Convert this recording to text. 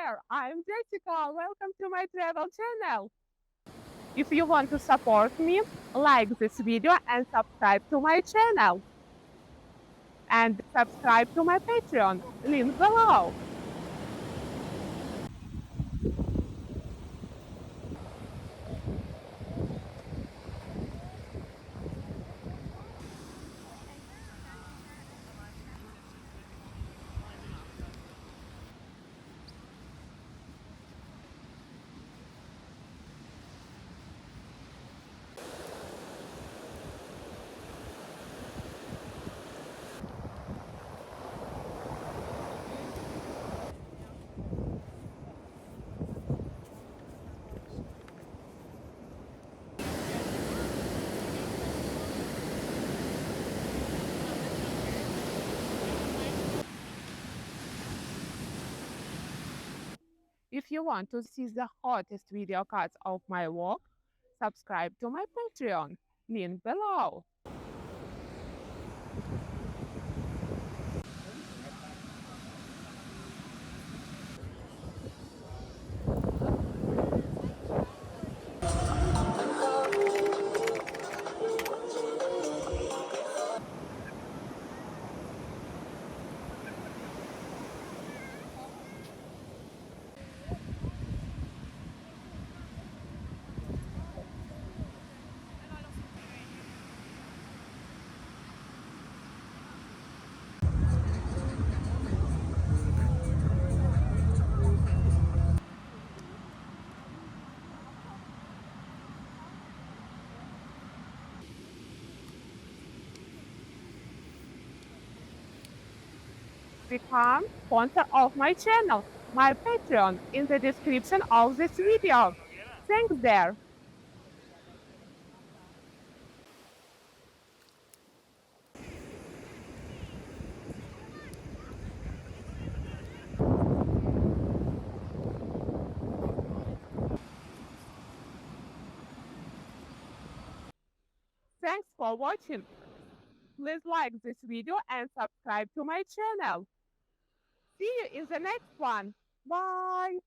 there, I'm Jessica. Welcome to my travel channel. If you want to support me, like this video and subscribe to my channel. And subscribe to my Patreon, link below. If you want to see the hottest video cuts of my walk, subscribe to my Patreon, link below. Become sponsor of my channel, my Patreon, in the description of this video. Thanks there. Thanks for watching. Please like this video and subscribe to my channel. See you in the next one. Bye.